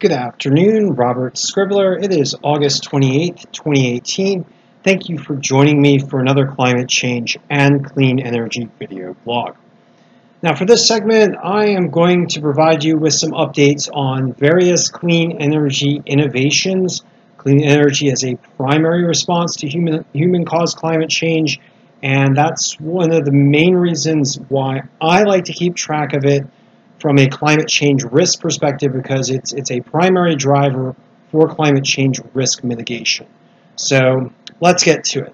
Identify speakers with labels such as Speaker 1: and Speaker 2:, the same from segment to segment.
Speaker 1: Good afternoon, Robert Scribbler. It is August 28th, 2018. Thank you for joining me for another climate change and clean energy video blog. Now for this segment, I am going to provide you with some updates on various clean energy innovations, clean energy as a primary response to human-caused climate change, and that's one of the main reasons why I like to keep track of it from a climate change risk perspective, because it's a primary driver for climate change risk mitigation. So let's get to it.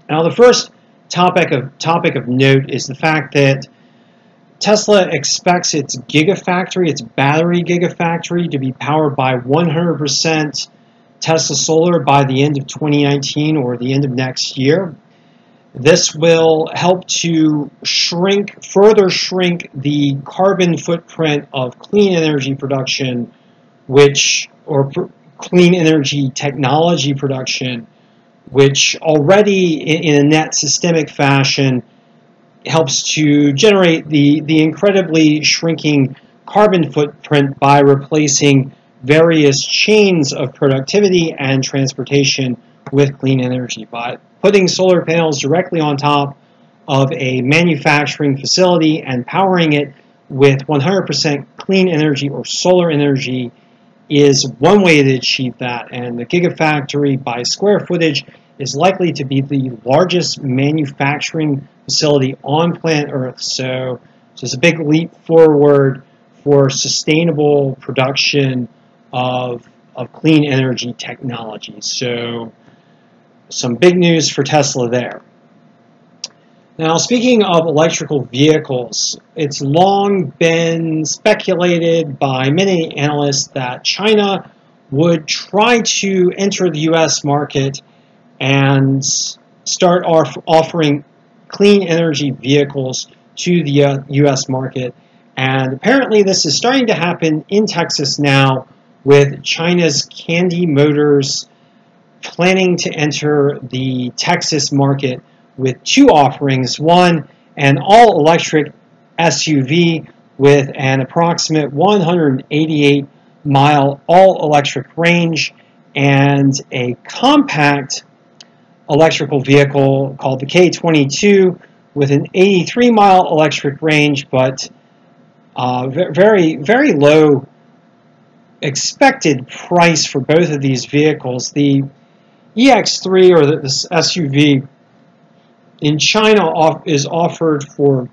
Speaker 1: Now the first topic of note is the fact that Tesla expects its Gigafactory, its battery Gigafactory, to be powered by 100% Tesla solar by the end of 2019 or the end of next year. This will help to further shrink the carbon footprint of clean energy production, clean energy technology production, which already in a net systemic fashion helps to generate the incredibly shrinking carbon footprint by replacing various chains of productivity and transportation with clean energy. By putting solar panels directly on top of a manufacturing facility and powering it with 100% clean energy or solar energy is one way to achieve that. And the Gigafactory, by square footage, is likely to be the largest manufacturing facility on planet Earth. So it's a big leap forward for sustainable production of clean energy technology. So some big news for Tesla there. Now, speaking of electrical vehicles, it's long been speculated by many analysts that China would try to enter the U.S. market and start offering clean energy vehicles to the U.S. market. And apparently this is starting to happen in Texas now, with China's Candy Motors planning to enter the Texas market with two offerings. One, an all-electric SUV with an approximate 188-mile all-electric range, and a compact electrical vehicle called the K22 with an 83-mile electric range, but very, very low expected price for both of these vehicles. The EX3, or the SUV in China, is offered for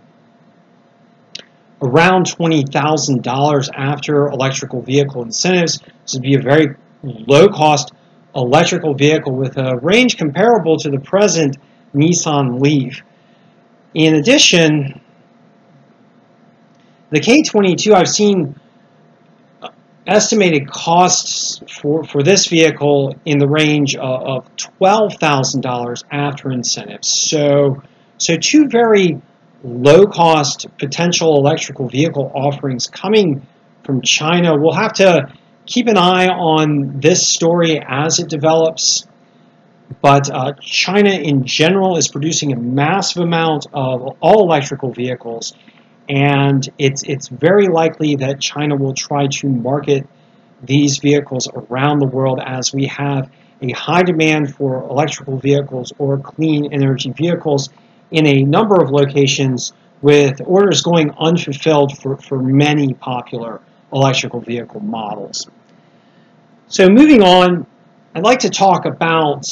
Speaker 1: around $20,000 after electrical vehicle incentives. This would be a very low-cost electrical vehicle with a range comparable to the present Nissan Leaf. In addition, the K22, I've seen estimated costs for this vehicle in the range of $12,000 after incentives. So two very low-cost potential electrical vehicle offerings coming from China. We'll have to keep an eye on this story as it develops, but China in general is producing a massive amount of all electrical vehicles, and it's very likely that China will try to market these vehicles around the world, as we have a high demand for electrical vehicles or clean energy vehicles in a number of locations, with orders going unfulfilled for many popular electrical vehicle models. So moving on, I'd like to talk about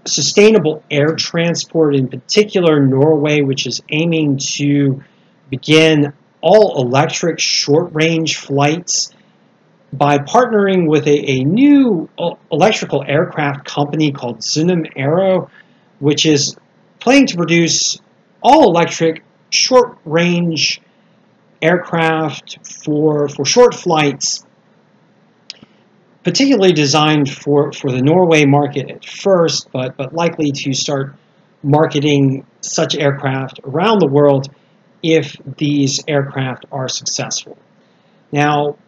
Speaker 1: sustainable air transport, in particular Norway, which is aiming to begin all-electric short-range flights by partnering with a new electrical aircraft company called Zunum Aero, which is planning to produce all-electric short-range aircraft for short flights, particularly designed for the Norway market at first, but likely to start marketing such aircraft around the world if these aircraft are successful. Now,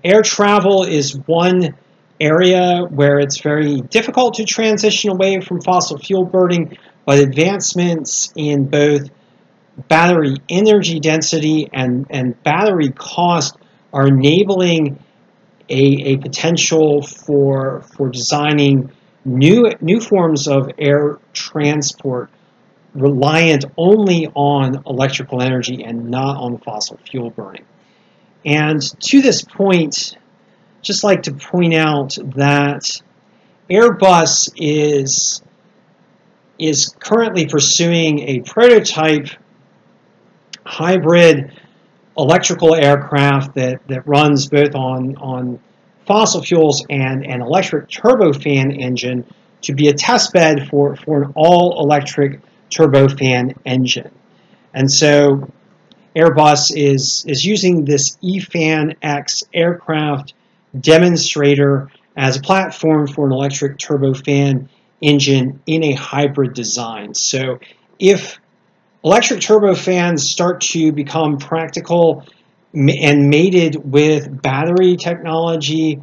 Speaker 1: air travel is one area where it's very difficult to transition away from fossil fuel burning, but advancements in both battery energy density and battery cost are enabling a potential for designing new forms of air transport reliant only on electrical energy and not on fossil fuel burning. And to this point, just like to point out that Airbus is currently pursuing a prototype hybrid electrical aircraft that runs both on fossil fuels and an electric turbofan engine to be a test bed for an all-electric turbofan engine. And so Airbus is using this eFan-X aircraft demonstrator as a platform for an electric turbofan engine in a hybrid design. So if electric turbofans start to become practical and mated with battery technology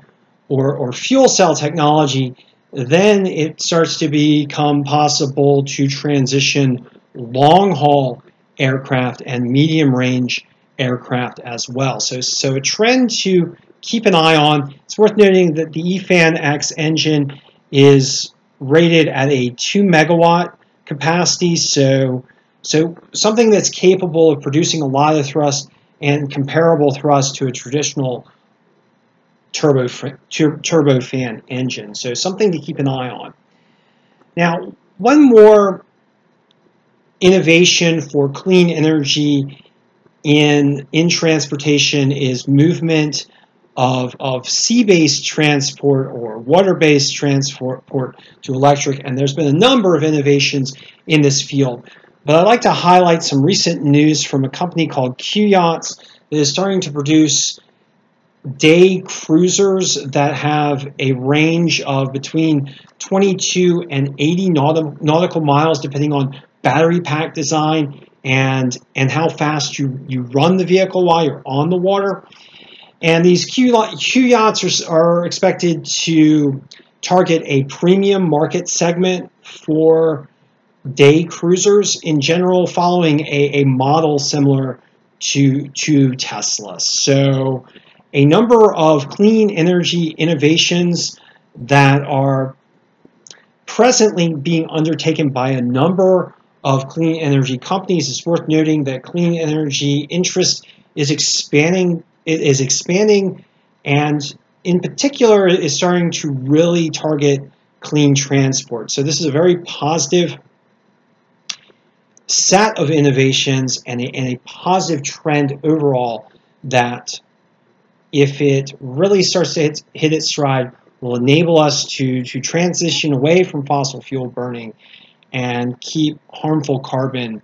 Speaker 1: or fuel cell technology, then it starts to become possible to transition long-haul aircraft and medium-range aircraft as well. So a trend to keep an eye on. It's worth noting that the eFan-X engine is rated at a 2 megawatt capacity, so something that's capable of producing a lot of thrust and comparable thrust to a traditional turbofan engine. So something to keep an eye on. Now, one more innovation for clean energy in transportation is movement of sea-based transport or water-based transport to electric, and there's been a number of innovations in this field. But I'd like to highlight some recent news from a company called Q-Yachts that is starting to produce day cruisers that have a range of between 22 and 80 nautical miles, depending on battery pack design and how fast you run the vehicle while you're on the water. And these Q-Yachts are expected to target a premium market segment for day cruisers in general, following a model similar to Tesla. So a number of clean energy innovations that are presently being undertaken by a number of clean energy companies. It's worth noting that clean energy interest is expanding, and in particular is starting to really target clean transport. So this is a very positive set of innovations and a positive trend overall that, if it really starts to hit its stride, will enable us to transition away from fossil fuel burning and keep harmful carbon,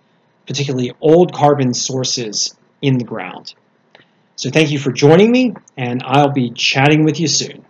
Speaker 1: particularly old carbon sources, in the ground. So thank you for joining me, and I'll be chatting with you soon.